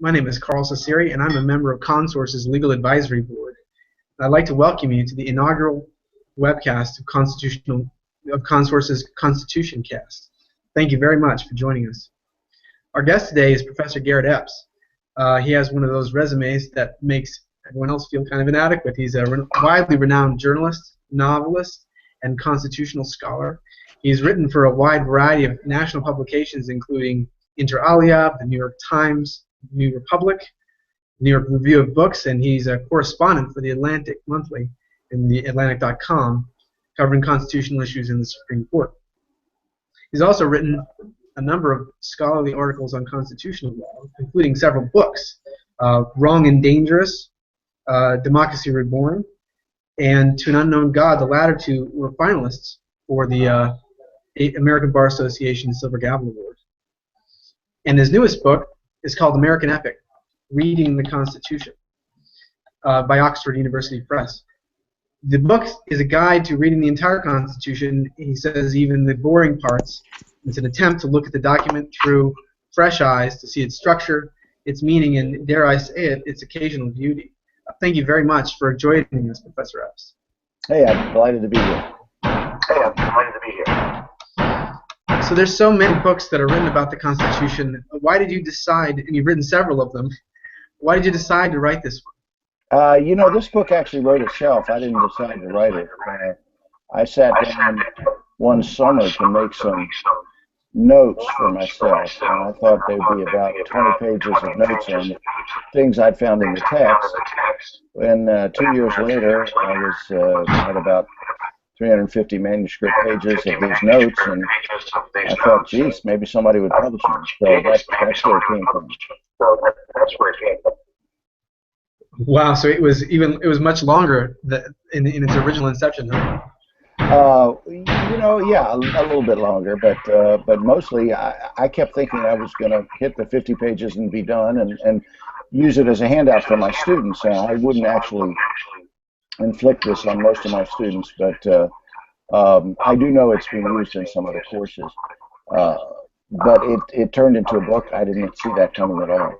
My name is Carl Cecere, and I'm a member of ConSource's Legal Advisory Board. I'd like to welcome you to the inaugural webcast of ConSource's ConstitutionCast. Thank you very much for joining us. Our guest today is Professor Garrett Epps. He has one of those resumes that makes everyone else feel kind of inadequate. He's a widely renowned journalist, novelist, and constitutional scholar. He's written for a wide variety of national publications, including Inter Alia, the New York Times, New Republic, New York Review of Books, and he's a correspondent for the Atlantic Monthly in the Atlantic.com, covering constitutional issues in the Supreme Court. He's also written a number of scholarly articles on constitutional law, including several books, Wrong and Dangerous, Democracy Reborn, and To an Unknown God. The latter two were finalists for the American Bar Association Silver Gavel Award. And his newest book is called American Epic, Reading the Constitution, by Oxford University Press. The book is a guide to reading the entire Constitution. He says even the boring parts. It's an attempt to look at the document through fresh eyes to see its structure, its meaning, and, dare I say it, its occasional beauty. Thank you very much for joining us, Professor Epps. Hey, I'm delighted to be here. So there's so many books that are written about the Constitution. Why did you decide, and you've written several of them, why did you decide to write this one? You know, this book actually wrote itself. I didn't decide to write it. I sat down one summer to make some notes for myself, and I thought there'd be about 20 pages of notes on things I'd found in the text. And 2 years later, I was at about 350 manuscript pages of these notes, and I thought, geez, maybe somebody would publish them. So that's where it came from. Wow, so it was much longer in its original inception, huh? You know, yeah, a little bit longer, but mostly I kept thinking I was going to hit the 50 pages and be done, and use it as a handout for my students. I wouldn't actually inflict this on most of my students, but I do know it's being used in some of the courses. But it turned into a book. I didn't see that coming at all.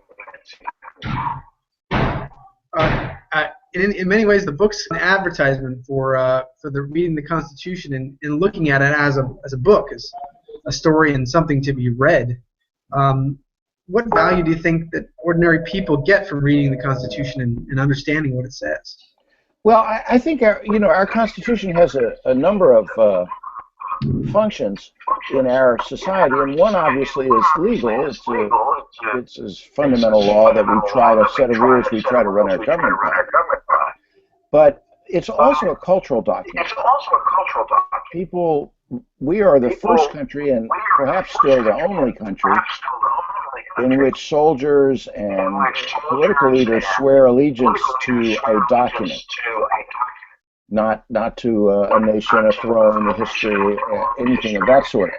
In many ways, the book's an advertisement for the reading the Constitution and looking at it as a book, as a story and something to be read. What value do you think that ordinary people get from reading the Constitution and understanding what it says? Well, I think our Constitution has a number of functions in our society, and one obviously is legal. It's a fundamental law that we try to set a rules we try to run our government by. But it's also a cultural document. We are the first country, and perhaps still the only country, in which soldiers and political leaders swear allegiance to a document, not to a nation, a throne, a history, anything of that sort.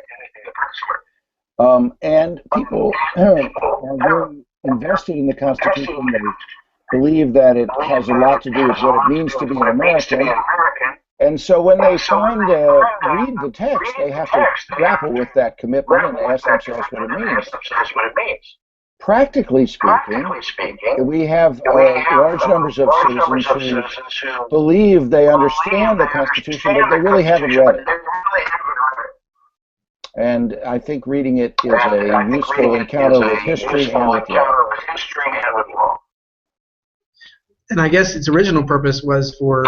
And people are very invested in the Constitution. They believe that it has a lot to do with what it means to be an American. And so when they read the text, they have to grapple with that commitment and ask themselves what it means. Practically speaking, we have large numbers of citizens who believe they understand the Constitution, but they really haven't read it. And I think reading it is a useful encounter with history and with law. And I guess its original purpose was for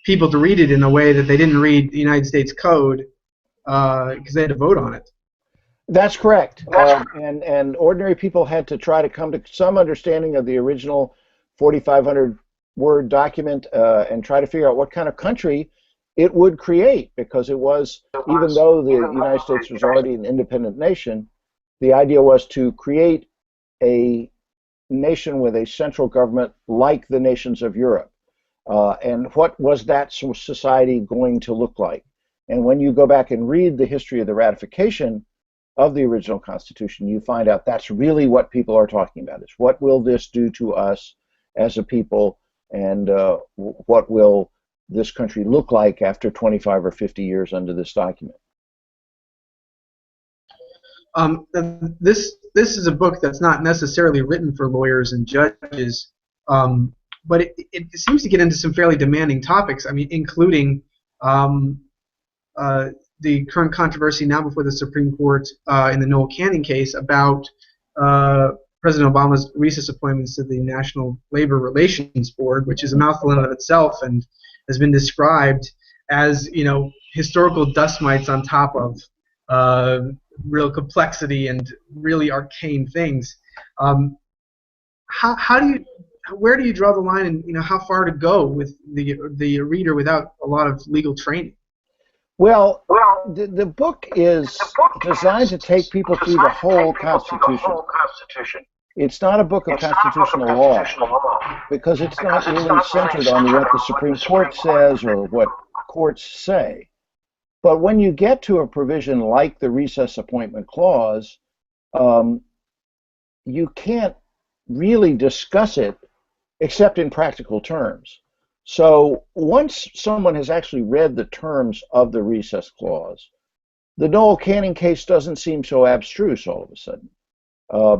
people to read it in a way that they didn't read the United States Code because they had to vote on it. That's correct. And ordinary people had to try to come to some understanding of the original 4,500-word document and try to figure out what kind of country it would create, because it was, even though the United States was already an independent nation, the idea was to create a nation with a central government like the nations of Europe. And what was that society going to look like? And when you go back and read the history of the ratification of the original Constitution, you find out that's really what people are talking about. Is what will this do to us as a people, and what will this country look like after 25 or 50 years under this document? This is a book that's not necessarily written for lawyers and judges, but it seems to get into some fairly demanding topics. I mean, including the current controversy now before the Supreme Court in the Noel Canning case about President Obama's recess appointments to the National Labor Relations Board, which is a mouthful in and of itself and has been described as, historical dust mites on top of real complexity and really arcane things. Where do you draw the line, and how far to go with the reader without a lot of legal training? Well, the book is designed to take people through the whole Constitution. It's not a book of constitutional law because it's not really centered on what the Supreme Court says or what courts say. But when you get to a provision like the recess appointment clause, you can't really discuss it except in practical terms. So once someone has actually read the terms of the recess clause, the Noel Canning case doesn't seem so abstruse all of a sudden,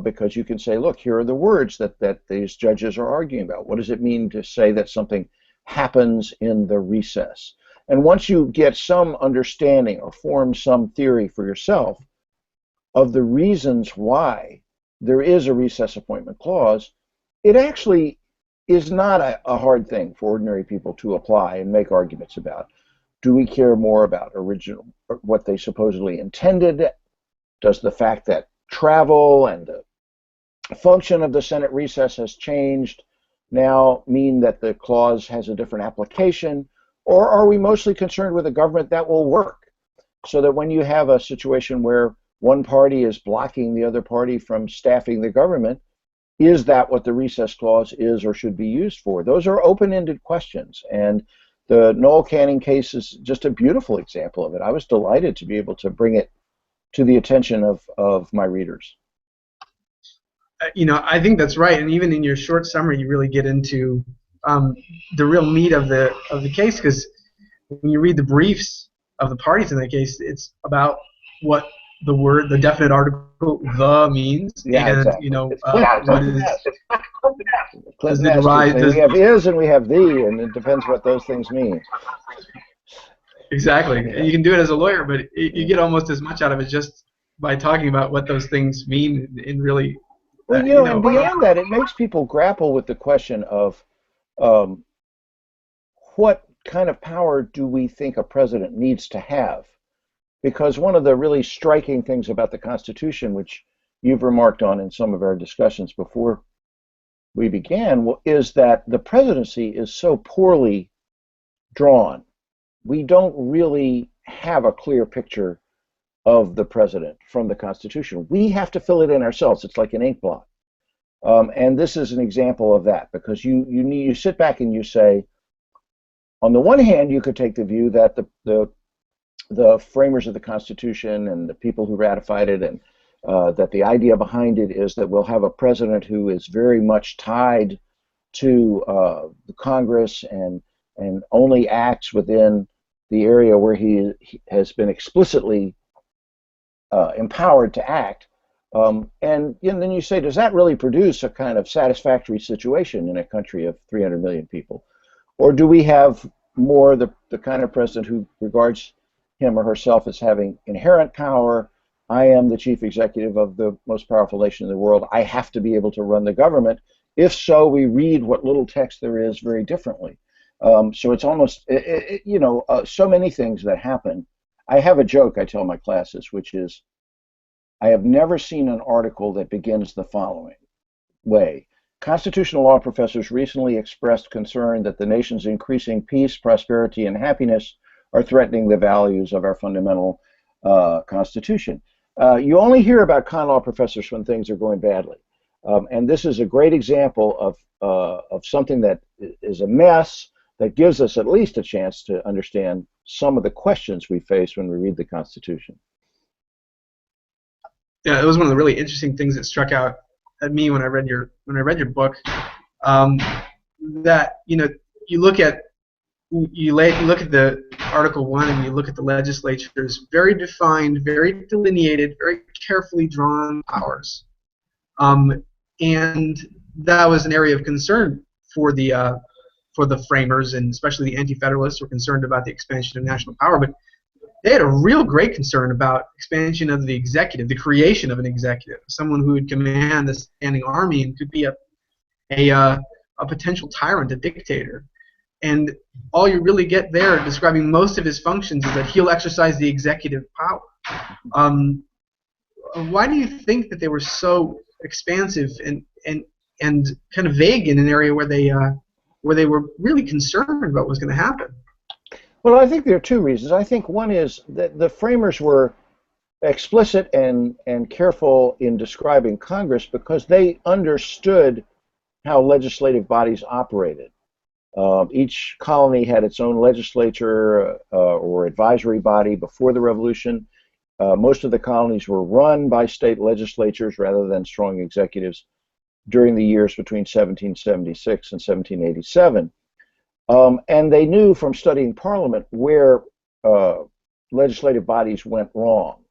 because you can say, look, here are the words that these judges are arguing about. What does it mean to say that something happens in the recess? And once you get some understanding or form some theory for yourself of the reasons why there is a recess appointment clause, it actually is not a hard thing for ordinary people to apply and make arguments about. Do we care more about what they supposedly intended? Does the fact that travel and the function of the Senate recess has changed now mean that the clause has a different application? Or are we mostly concerned with a government that will work, so that when you have a situation where one party is blocking the other party from staffing the government, is that what the recess clause is or should be used for? Those are open-ended questions, and the Noel Canning case is just a beautiful example of it. I was delighted to be able to bring it to the attention of my readers. I think that's right, and even in your short summary, you really get into the real meat of the case, because when you read the briefs of the parties in that case, it's about what the definite article "the" means, yeah, and exactly. What is does it arise? We have "is" and we have "the," and it depends what those things mean. Exactly, and you can do it as a lawyer, but you get almost as much out of it just by talking about what those things mean in really. Well, and beyond that, it makes people grapple with the question of what kind of power do we think a president needs to have? Because one of the really striking things about the Constitution, which you've remarked on in some of our discussions before we began, is that the presidency is so poorly drawn. We don't really have a clear picture of the president from the Constitution. We have to fill it in ourselves. It's like an ink blot. And this is an example of that, because you sit back and you say, on the one hand, you could take the view that the framers of the Constitution and the people who ratified it, and that the idea behind it is that we'll have a president who is very much tied to the Congress and only acts within the area where he has been explicitly empowered to act. And then you say, does that really produce a kind of satisfactory situation in a country of 300 million people? Or do we have more the kind of president who regards him or herself as having inherent power? I am the chief executive of the most powerful nation in the world. I have to be able to run the government. If so, we read what little text there is very differently. So it's almost, so many things that happen. I have a joke I tell my classes, which is, I have never seen an article that begins the following way. Constitutional law professors recently expressed concern that the nation's increasing peace, prosperity, and happiness are threatening the values of our fundamental Constitution. You only hear about con law professors when things are going badly. And this is a great example of something that is a mess that gives us at least a chance to understand some of the questions we face when we read the Constitution. Yeah, it was one of the really interesting things that struck out at me when I read your book. That you look at look at the Article 1 and you look at the legislature's very defined, very delineated, very carefully drawn powers. And that was an area of concern for the framers, and especially the anti-federalists were concerned about the expansion of national power. But they had a real great concern about expansion of the executive, the creation of an executive, someone who would command a standing army and could be a potential tyrant, a dictator. And all you really get there, describing most of his functions, is that he'll exercise the executive power. Why do you think that they were so expansive and kind of vague in an area where they were really concerned about what was going to happen? Well, I think there are two reasons. I think one is that the framers were explicit and careful in describing Congress because they understood how legislative bodies operated. Each colony had its own legislature or advisory body before the Revolution. Most of the colonies were run by state legislatures rather than strong executives during the years between 1776 and 1787. And they knew from studying Parliament where legislative bodies went wrong.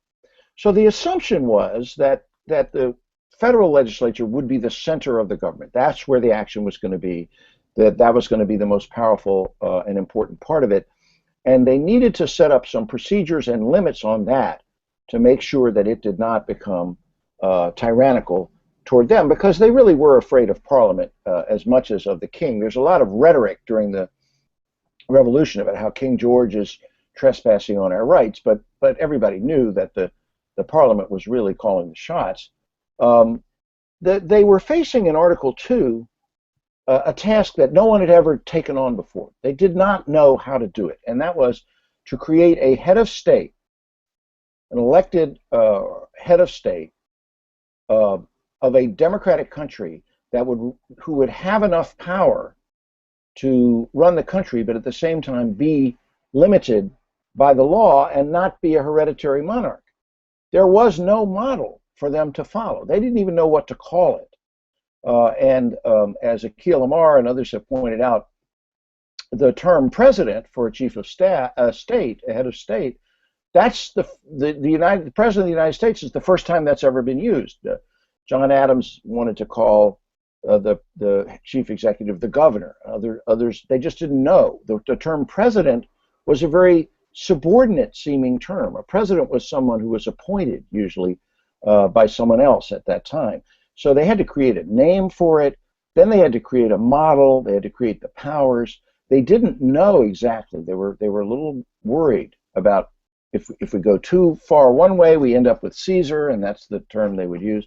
So the assumption was that the federal legislature would be the center of the government. That's where the action was going to be, that was going to be the most powerful and important part of it. And they needed to set up some procedures and limits on that to make sure that it did not become tyrannical toward them, because they really were afraid of Parliament as much as of the king. There's a lot of rhetoric during the Revolution about how King George is trespassing on our rights, but everybody knew that the Parliament was really calling the shots. They were facing in Article 2 a task that no one had ever taken on before. They did not know how to do it, and that was to create a head of state, an elected head of state of a democratic country who would have enough power to run the country, but at the same time be limited by the law and not be a hereditary monarch. There was no model for them to follow. They didn't even know what to call it. As Akil Amar and others have pointed out, the term president for a chief of state, a head of state, that's the president of the United States is the first time that's ever been used. John Adams wanted to call the chief executive the governor. Others, they just didn't know. The term president was a very subordinate seeming term. A president was someone who was appointed usually by someone else at that time. So they had to create a name for it. Then they had to create a model. They had to create the powers. They didn't know exactly. They were a little worried about if we go too far one way, we end up with Cecere, and that's the term they would use.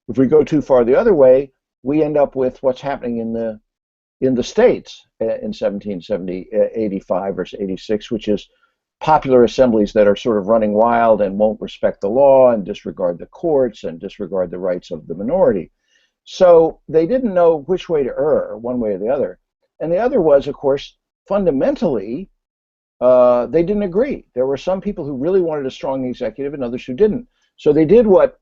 If we go too far the other way, we end up with what's happening in the states in 85 or 86, which is popular assemblies that are sort of running wild and won't respect the law and disregard the courts and disregard the rights of the minority. So they didn't know which way to err, one way or the other. And the other was, of course, fundamentally, they didn't agree. There were some people who really wanted a strong executive and others who didn't. So they did what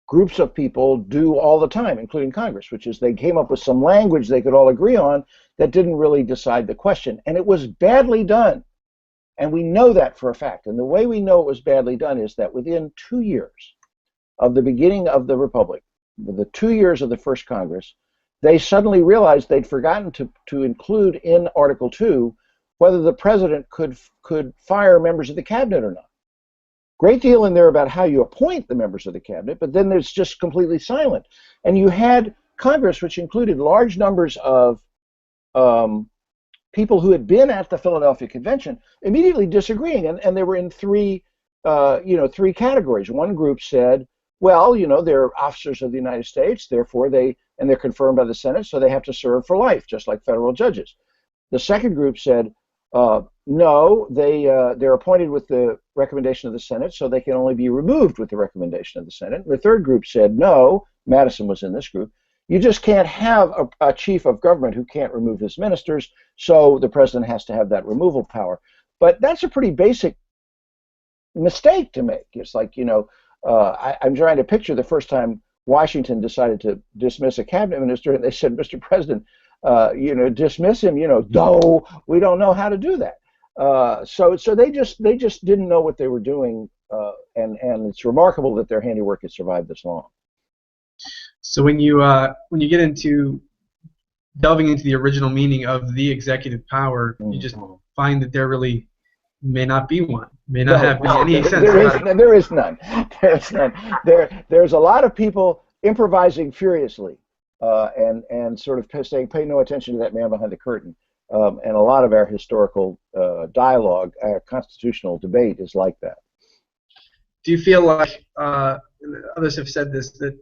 groups of people do all the time, including Congress, which is they came up with some language they could all agree on that didn't really decide the question. And it was badly done. And we know that for a fact. And the way we know it was badly done is that within 2 years of the beginning of the Republic, the 2 years of the first Congress, they suddenly realized they'd forgotten to include in Article 2 whether the president could fire members of the cabinet or not. Great deal in there about how you appoint the members of the cabinet, but then there's just completely silent. And you had Congress, which included large numbers of people who had been at the Philadelphia Convention, immediately disagreeing, and they were in three categories. One group said, well, they're officers of the United States, therefore they're confirmed by the Senate, so they have to serve for life, just like federal judges. The second group said, no, they're appointed with the recommendation of the Senate, so they can only be removed with the recommendation of the Senate. The third group said, no, Madison was in this group, you just can't have a chief of government who can't remove his ministers, so the president has to have that removal power. But that's a pretty basic mistake to make. It's like, I'm trying to picture the first time Washington decided to dismiss a cabinet minister, and they said, Mr. President, dismiss him. No, we don't know how to do that. So they just didn't know what they were doing, and it's remarkable that their handiwork has survived this long. So when you get into delving into the original meaning of the executive power, you just find that there really may not be one, may not have been any sense. There is none. There's none. There's a lot of people improvising furiously, and sort of saying, "Pay no attention to that man behind the curtain." And a lot of our historical dialogue, our constitutional debate, is like that. Do you feel like others have said this, that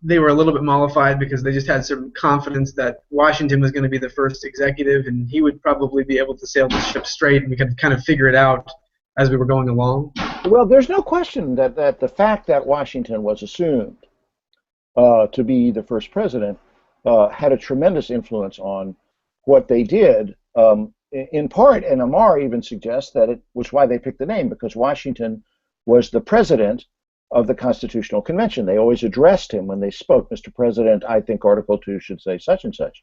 they were a little bit mollified because they just had some confidence that Washington was going to be the first executive and he would probably be able to sail the ship straight, and we could kind of figure it out as we were going along? Well, there's no question that the fact that Washington was assumed to be the first president had a tremendous influence on what they did, in part, and Amar even suggests that it was why they picked the name, because Washington was the president of the Constitutional Convention. They always addressed him when they spoke. "Mr. President, I think Article 2 should say such and such."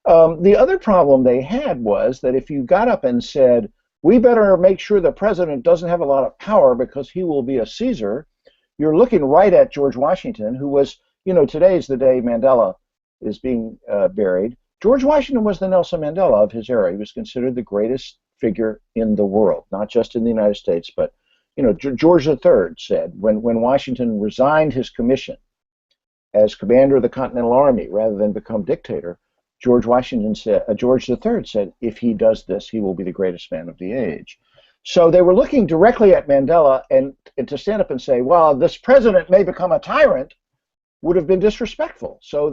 The other problem they had was that if you got up and said, "We better make sure the president doesn't have a lot of power because he will be a Caesar," you're looking right at George Washington, who was, today is the day Mandela is being buried. George Washington was the Nelson Mandela of his era. He was considered the greatest figure in the world, not just in the United States, but George III said when Washington resigned his commission as commander of the Continental Army rather than become dictator, George III said, "If he does this, he will be the greatest man of the age." So they were looking directly at Mandela, and to stand up and say, "Well, this president may become a tyrant," would have been disrespectful. So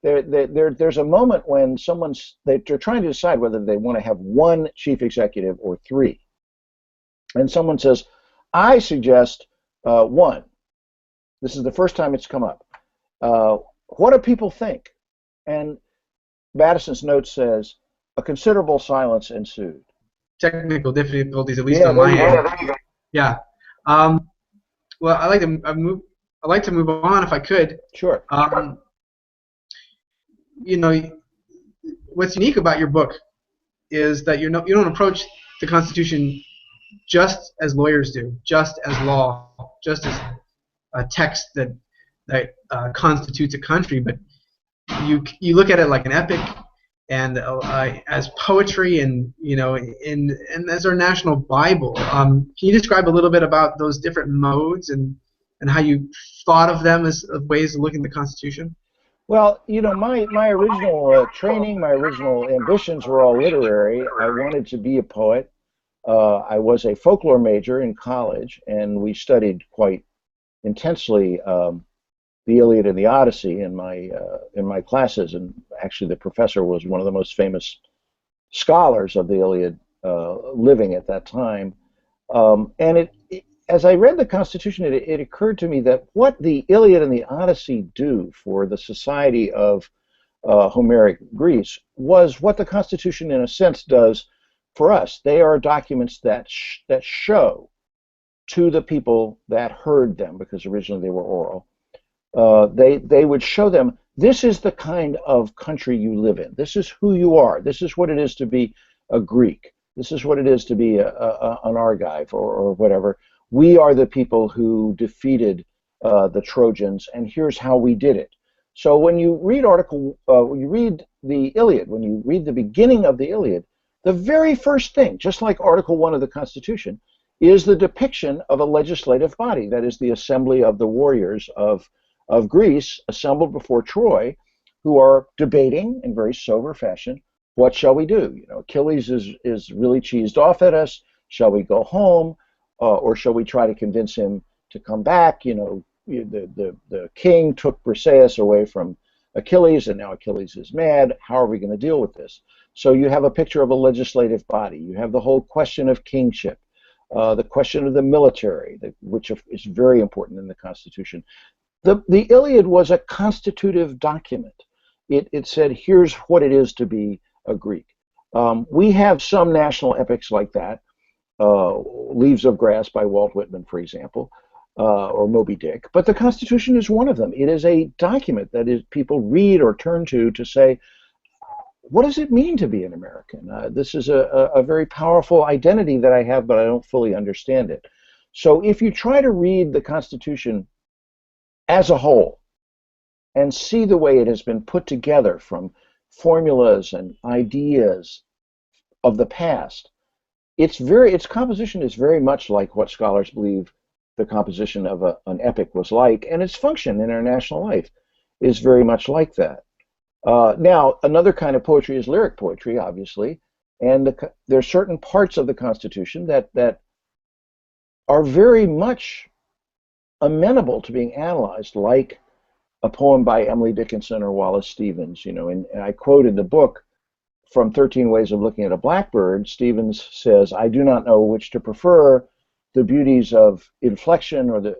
there's a moment when they're trying to decide whether they want to have one chief executive or three, and someone says, "I suggest one." This is the first time it's come up. What do people think? And Madison's note says, "A considerable silence ensued." Technical difficulties, at least on my end. Yeah. Well, I'd like to move on if I could. Sure. What's unique about your book is that you don't approach the Constitution just as lawyers do, just as law, just as a text that constitutes a country, but you look at it like an epic, and as poetry, and and as our national Bible. Can you describe a little bit about those different modes and how you thought of them as ways of looking at the Constitution? Well, my original training, my original ambitions were all literary. I wanted to be a poet. I was a folklore major in college, and we studied quite intensely the Iliad and the Odyssey in my classes. And actually, the professor was one of the most famous scholars of the Iliad living at that time. And as I read the Constitution, it occurred to me that what the Iliad and the Odyssey do for the society of Homeric Greece was what the Constitution, in a sense, does for us. They are documents that show to the people that heard them, because originally they were oral. They would show them, this is the kind of country you live in. This is who you are. This is what it is to be a Greek. This is what it is to be an Argive or whatever. We are the people who defeated the Trojans, and here's how we did it. So when you read when you read the Iliad, when you read the beginning of the Iliad, the very first thing, just like Article 1 of the Constitution, is the depiction of a legislative body, that is the assembly of the warriors of Greece assembled before Troy, who are debating in very sober fashion, what shall we do? Achilles is really cheesed off at us. Shall we go home? Or shall we try to convince him to come back? The king took Briseis away from Achilles, and now Achilles is mad. How are we going to deal with this? So you have a picture of a legislative body. You have the whole question of kingship, the question of the military, which is very important in the Constitution. The Iliad was a constitutive document. It said, here's what it is to be a Greek. We have some national epics like that, Leaves of Grass by Walt Whitman, for example, or Moby Dick. But the Constitution is one of them. It is a document that people read or turn to say, what does it mean to be an American? This is a very powerful identity that I have, but I don't fully understand it. So if you try to read the Constitution as a whole and see the way it has been put together from formulas and ideas of the past, its composition is very much like what scholars believe the composition of an epic was like, and its function in our national life is very much like that. Now, another kind of poetry is lyric poetry, obviously, and there are certain parts of the Constitution that are very much amenable to being analyzed, like a poem by Emily Dickinson or Wallace Stevens. You know, and I quoted the book from 13 Ways of Looking at a Blackbird. Stevens says, "I do not know which to prefer, the beauties of inflection or the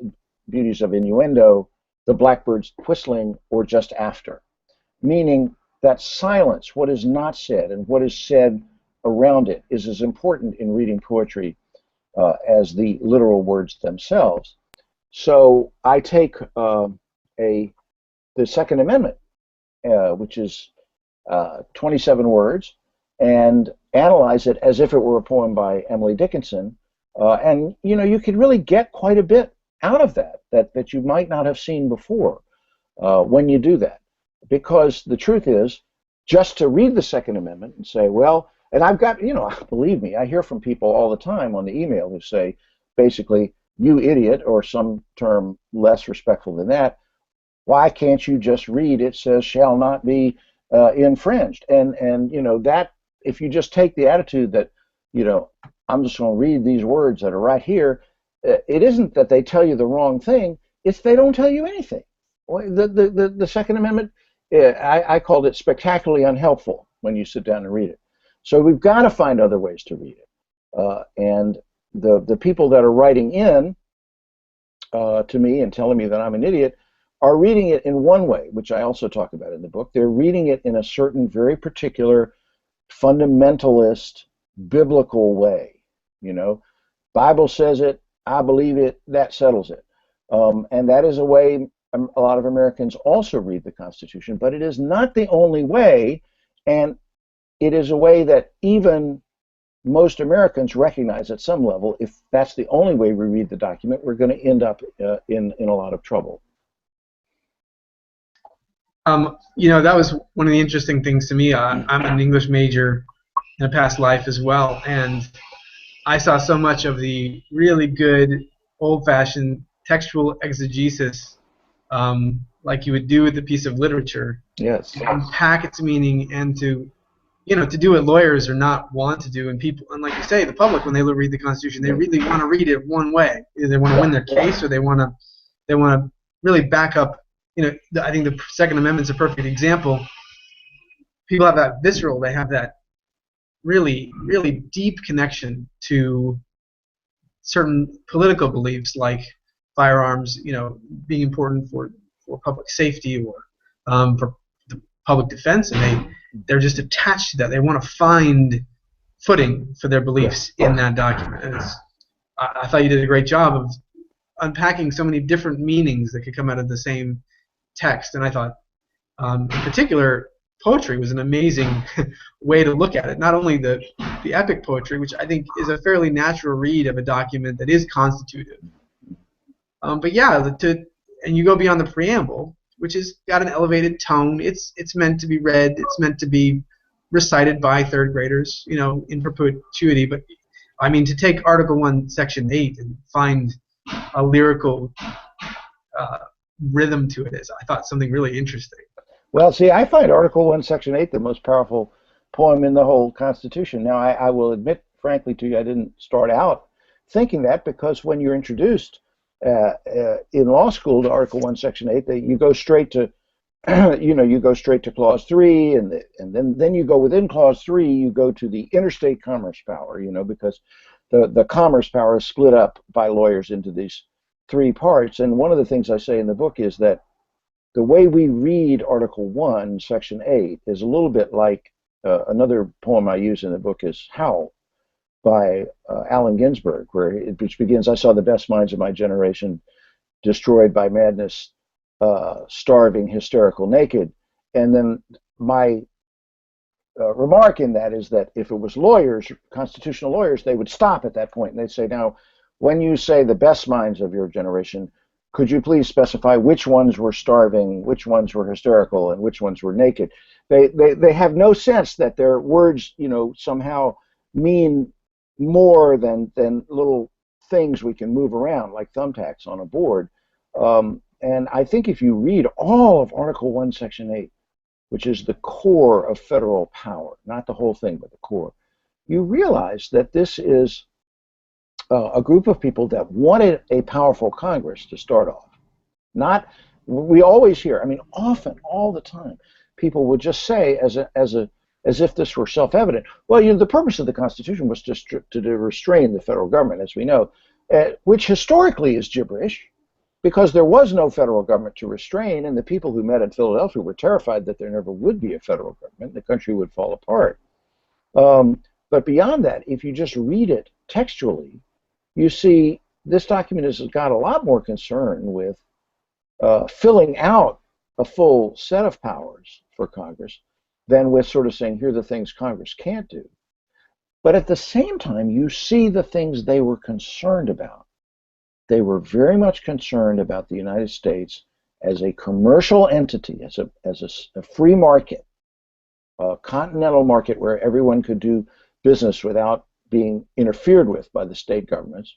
beauties of innuendo, the blackbird's whistling or just after." Meaning that silence, what is not said and what is said around it, is as important in reading poetry as the literal words themselves. So I take the Second Amendment, which is 27 words, and analyze it as if it were a poem by Emily Dickinson. And you know, you can really get quite a bit out of that you might not have seen before when you do that. Because the truth is, just to read the Second Amendment and say, well, and I've got, you know, believe me, I hear from people all the time on the email who say, basically, "You idiot," or some term less respectful than that, "why can't you just read it says shall not be infringed?" And you know, that if you just take the attitude that, you know, I'm just going to read these words that are right here, it isn't that they tell you the wrong thing, it's they don't tell you anything. The Second Amendment, I called it spectacularly unhelpful when you sit down and read it. So we've got to find other ways to read it. And the people that are writing in to me and telling me that I'm an idiot are reading it in one way, which I also talk about in the book. They're reading it in a certain very particular fundamentalist biblical way. You know, Bible says it, I believe it, that settles it. And that is a way a lot of Americans also read the Constitution, but it is not the only way, and it is a way that even most Americans recognize at some level. If that's the only way we read the document, we're going to end up in a lot of trouble. You know, that was one of the interesting things to me. I'm an English major in a past life as well, and I saw so much of the really good old-fashioned textual exegesis, like you would do with a piece of literature, Yes. to unpack its meaning and to, you know, to do what lawyers are not want to do, and people, and like you say, the public, when they read the Constitution, they really want to read it one way. Either they want to win their case, or they want to really back up. You know, I think the Second Amendment's a perfect example. People have that visceral, they have that really, really deep connection to certain political beliefs, like firearms, you know, being important for public safety or for the public defense, and they're just attached to that. They want to find footing for their beliefs in that document. And I thought you did a great job of unpacking so many different meanings that could come out of the same text. And I thought, in particular, poetry was an amazing way to look at it. Not only the epic poetry, which I think is a fairly natural read of a document that is constitutive, but yeah, and you go beyond the preamble, which has got an elevated tone. It's meant to be read. It's meant to be recited by third graders, you know, in perpetuity. But I mean, to take Article 1, Section 8 and find a lyrical rhythm to it is, I thought, something really interesting. Well, see, I find Article 1, Section 8 the most powerful poem in the whole Constitution. Now, I will admit, frankly, to you, I didn't start out thinking that, because when you're introduced in law school to Article 1, Section 8, you go straight to, you go straight to Clause 3, and then you go within Clause 3, you go to the interstate commerce power, you know, because the commerce power is split up by lawyers into these three parts. And one of the things I say in the book is that the way we read Article 1, Section 8 is a little bit like another poem I use in the book is Howl by Allen Ginsberg, which begins, "I saw the best minds of my generation destroyed by madness, starving, hysterical, naked." And then my remark in that is that if it was lawyers, constitutional lawyers, they would stop at that point and they'd say, now, when you say the best minds of your generation, could you please specify which ones were starving, which ones were hysterical, and which ones were naked? They have no sense that their words, somehow mean more than little things we can move around like thumbtacks on a board. And I think if you read all of Article 1, Section 8, which is the core of federal power, not the whole thing, but the core, you realize that this is a group of people that wanted a powerful Congress to start off. We always hear, often, all the time, people would just say, as if this were self-evident, well, the purpose of the Constitution was just to restrain the federal government, as we know, which historically is gibberish, because there was no federal government to restrain, and the people who met in Philadelphia were terrified that there never would be a federal government, the country would fall apart. But beyond that, if you just read it textually, you see this document has got a lot more concern with filling out a full set of powers for Congress than with sort of saying, here are the things Congress can't do. But at the same time, you see the things they were concerned about. They were very much concerned about the United States as a commercial entity, as a free market, a continental market where everyone could do business without being interfered with by the state governments.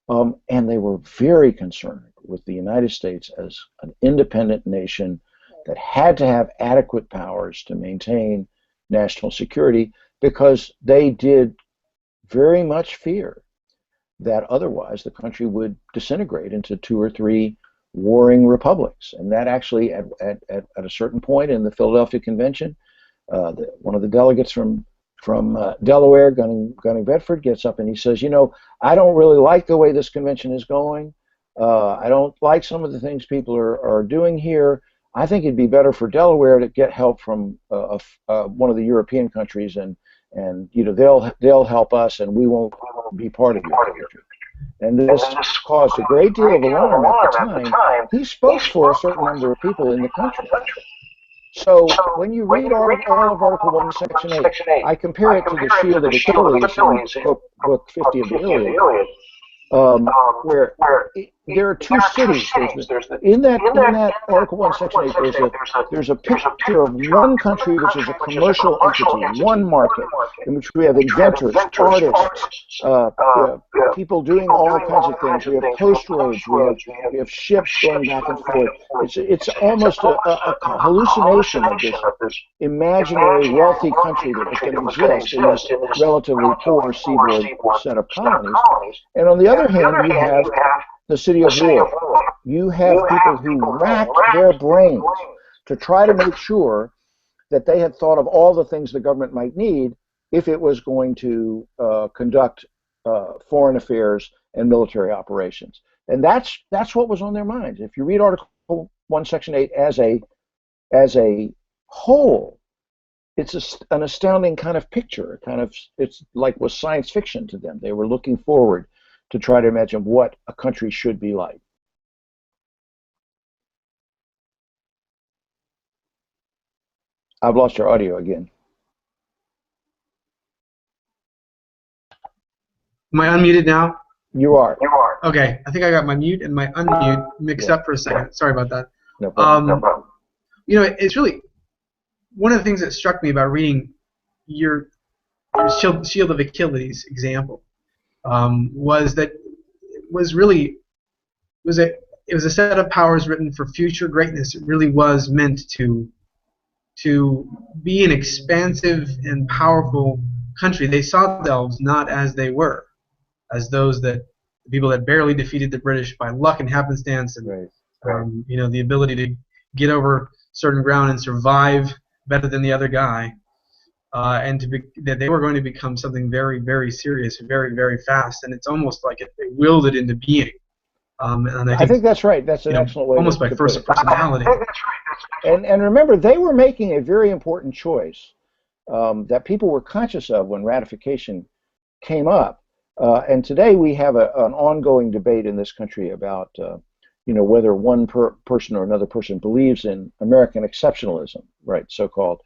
And they were very concerned with the United States as an independent nation that had to have adequate powers to maintain national security, because they did very much fear that otherwise the country would disintegrate into 2 or 3 warring republics. And that actually, at a certain point in the Philadelphia Convention, one of the delegates from Delaware, Gunning Bedford, gets up and he says, I don't really like the way this convention is going. I don't like some of the things people are doing here. I think it'd be better for Delaware to get help from one of the European countries, and they'll help us, and we won't be part of your country. And this caused a great deal of alarm at the time. He spoke for a certain number of people in the country. So when you read all of Article 1, Section 8, I compare it to the Shield of Achilles in Book 50 of the Iliad, where there are 2 cities. In that Article 1, Section 8, there's a picture of one country which is a commercial entity, one market, in which we have inventors, artists, people doing all kinds of things. We have post roads, we have ships going back and forth. It's almost a hallucination of this imaginary wealthy country that was going to exist in this relatively poor seaboard set of colonies. And on the other hand, you have the city of war. You have people who racked their brains to try to make sure that they had thought of all the things the government might need if it was going to conduct foreign affairs and military operations. And that's what was on their minds. If you read Article 1, Section 8 as a whole, it's an astounding kind of picture. It's like was science fiction to them. They were looking forward to try to imagine what a country should be like. I've lost your audio again. Am I unmuted now? You are. Okay, I think I got my mute and my unmute mixed up for a second. Sorry about that. No problem. It's really one of the things that struck me about reading your Shield of Achilles example was that it was a set of powers written for future greatness. It really was meant to be an expansive and powerful country. They saw themselves not as they were, as the people that barely defeated the British by luck and happenstance, and the ability to get over certain ground and survive better than the other guy, and that they were going to become something very, very serious, very, very fast, and it's almost like they willed it into being. And I think that's right. That's an excellent way. Almost by force of personality. And remember, they were making a very important choice that people were conscious of when ratification came up. And today we have an ongoing debate in this country about whether one person or another person believes in American exceptionalism, right, so-called.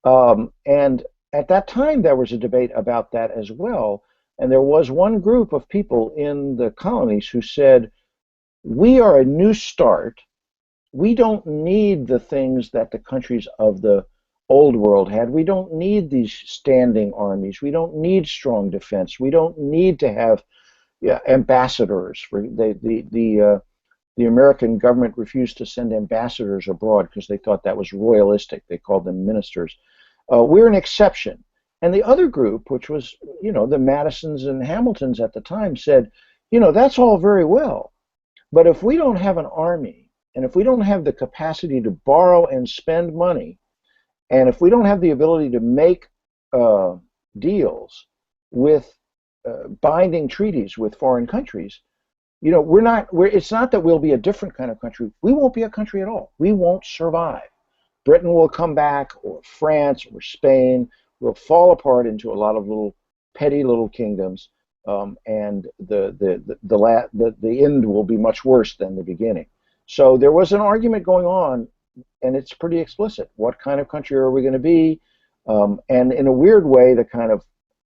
And at that time, there was a debate about that as well. And there was one group of people in the colonies who said, we are a new start. We don't need the things that the countries of the old world had. We don't need these standing armies. We don't need strong defense. We don't need to have ambassadors. The American government refused to send ambassadors abroad because they thought that was royalistic. They called them ministers. We're an exception. And the other group, which was, the Madisons and Hamiltons at the time, said, that's all very well, but if we don't have an army, and if we don't have the capacity to borrow and spend money, and if we don't have the ability to make deals with binding treaties with foreign countries, it's not that we'll be a different kind of country. We won't be a country at all. We won't survive. Britain will come back, or France, or Spain will fall apart into a lot of petty little kingdoms, and the end will be much worse than the beginning. So there was an argument going on, and it's pretty explicit. What kind of country are we going to be? And in a weird way, the kind of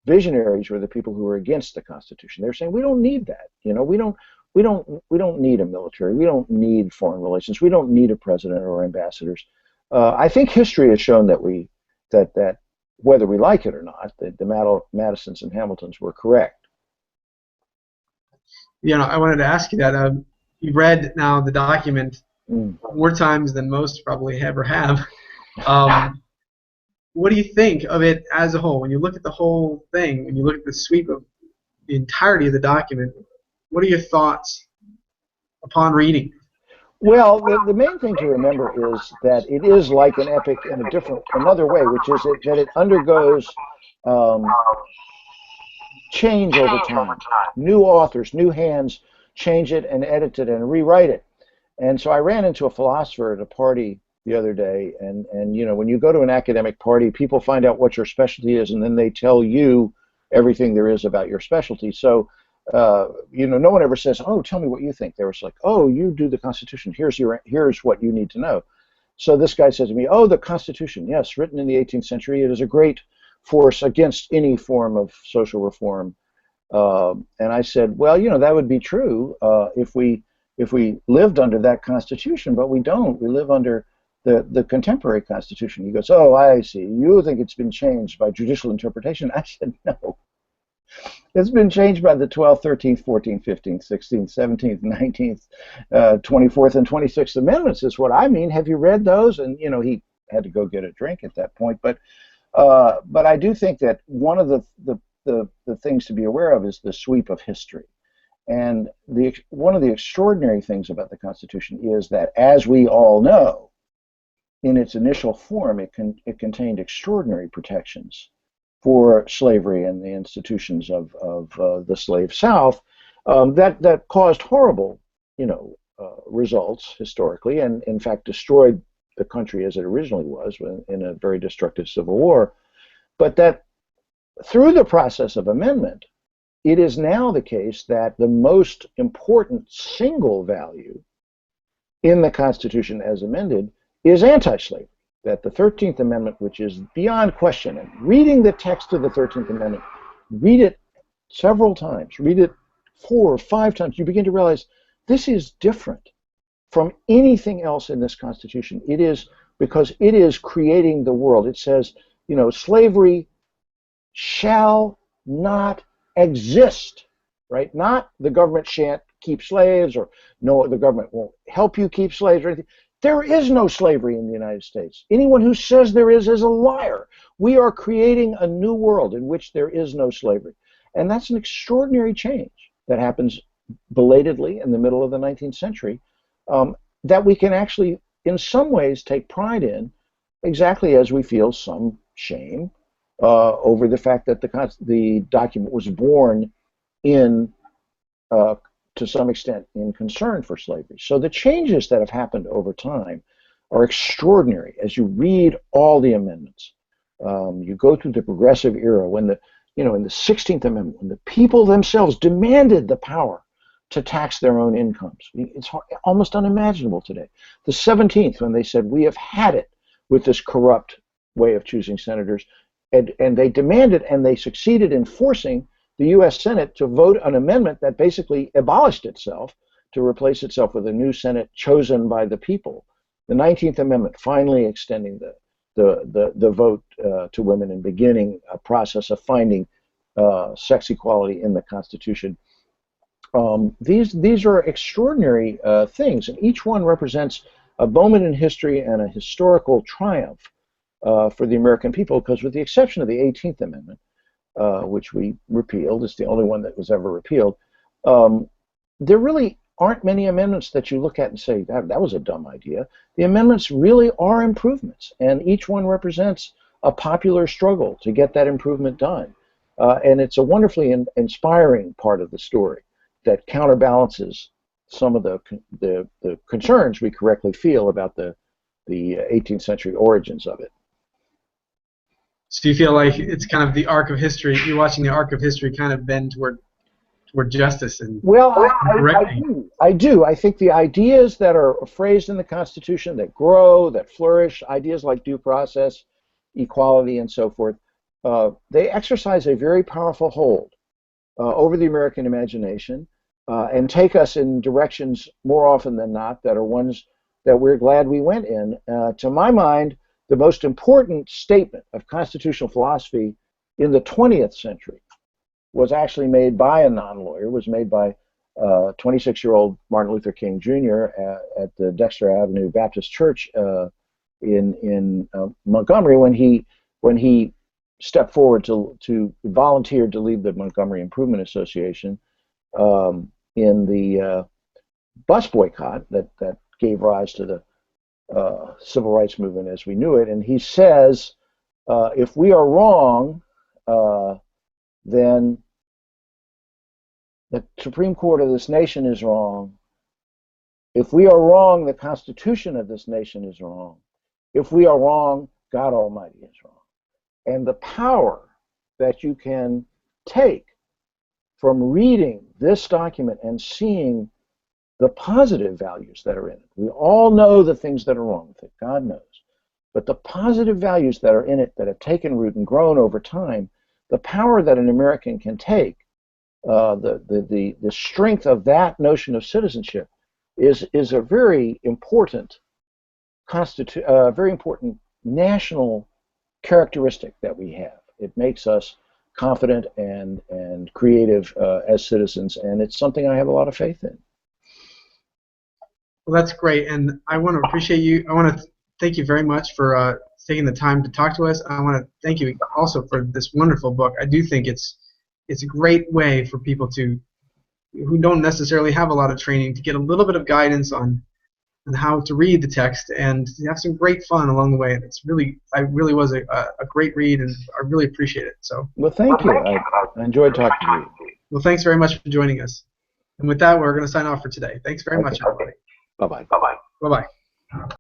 visionaries were the people who were against the Constitution. They're saying we don't need that. We don't need a military. We don't need foreign relations. We don't need a president or ambassadors. I think history has shown that whether we like it or not, the Madisons and Hamiltons were correct. I wanted to ask you that. You read now the document more times than most probably ever have. What do you think of it as a whole? When you look at the whole thing, when you look at the sweep of the entirety of the document, what are your thoughts upon reading? Well, the main thing to remember is that it is like an epic in another way, which is that it undergoes change over time. New authors, new hands change it and edit it and rewrite it. And so I ran into a philosopher at a party the other day, and when you go to an academic party, people find out what your specialty is, and then they tell you everything there is about your specialty. So no one ever says, "Oh, tell me what you think." They were like, "Oh, you do the Constitution. Here's what you need to know." So this guy says to me, "Oh, the Constitution, yes, written in the 18th century. It is a great force against any form of social reform." And I said, "Well, that would be true if we lived under that Constitution, but we don't. We live under the contemporary Constitution." He goes, "Oh, I see. You think it's been changed by judicial interpretation?" I said, "No. It's been changed by the 12th, 13th, 14th, 15th, 16th, 17th, 19th, 24th, and 26th Amendments is what I mean. Have you read those?" And, he had to go get a drink at that point. But I do think that one of the things to be aware of is the sweep of history. And one of the extraordinary things about the Constitution is that, as we all know, in its initial form, it contained extraordinary protections for slavery and the institutions of the slave South that caused horrible, results historically, and in fact destroyed the country as it originally was in a very destructive civil war. But that through the process of amendment, it is now the case that the most important single value in the Constitution as amended is anti-slavery. That the 13th Amendment, which is beyond question, and reading the text of the 13th Amendment, read it several times, read it 4 or 5 times, you begin to realize this is different from anything else in this Constitution. It is because it is creating the world. It says, slavery shall not exist, right? Not the government shan't keep slaves, or no, the government won't help you keep slaves or anything. There is no slavery in the United States. Anyone who says there is a liar. We are creating a new world in which there is no slavery. And that's an extraordinary change that happens belatedly in the middle of the 19th century that we can actually, in some ways, take pride in, exactly as we feel some shame over the fact that the document was born in to some extent in concern for slavery. So the changes that have happened over time are extraordinary. As you read all the amendments, you go through the progressive era when in the 16th Amendment, when the people themselves demanded the power to tax their own incomes. It's almost unimaginable today. The 17th, when they said, we have had it with this corrupt way of choosing senators. And they demanded, and they succeeded in forcing the U.S. Senate to vote an amendment that basically abolished itself to replace itself with a new Senate chosen by the people. The 19th Amendment finally extending the vote to women and beginning a process of finding sex equality in the Constitution. These are extraordinary things, and each one represents a moment in history and a historical triumph for the American people, because with the exception of the 18th Amendment, which we repealed, it's the only one that was ever repealed, there really aren't many amendments that you look at and say, that was a dumb idea. The amendments really are improvements, and each one represents a popular struggle to get that improvement done. And it's a wonderfully inspiring part of the story that counterbalances some of the concerns we correctly feel about the 18th century origins of it. So you feel like it's kind of the arc of history, you're watching the arc of history kind of bend toward justice and I do. I think the ideas that are phrased in the Constitution that grow, that flourish, ideas like due process, equality, and so forth, they exercise a very powerful hold over the American imagination and take us in directions more often than not that are ones that we're glad we went in. To my mind, the most important statement of constitutional philosophy in the 20th century was actually made by a non-lawyer, was made by 26-year-old Martin Luther King Jr. At the Dexter Avenue Baptist Church in Montgomery when he stepped forward to volunteer to lead the Montgomery Improvement Association in the bus boycott that gave rise to the civil rights movement as we knew it. And he says, if we are wrong, then the Supreme Court of this nation is wrong. If we are wrong, the Constitution of this nation is wrong. If we are wrong, God Almighty is wrong. And the power that you can take from reading this document and seeing the positive values that are in it. We all know the things that are wrong with it, God knows. But the positive values that are in it that have taken root and grown over time, the power that an American can take, the strength of that notion of citizenship is a very important very important national characteristic that we have. It makes us confident and creative as citizens, and it's something I have a lot of faith in. Well, that's great, and I want to appreciate you. I want to thank you very much for taking the time to talk to us. I want to thank you also for this wonderful book. I do think it's a great way for people who don't necessarily have a lot of training to get a little bit of guidance on how to read the text and to have some great fun along the way. It really was a great read, and I really appreciate it. So. Well, thank you. I enjoyed talking to you. Well, thanks very much for joining us. And with that, we're going to sign off for today. Thanks very much, everybody. Bye-bye. Bye-bye. Bye-bye.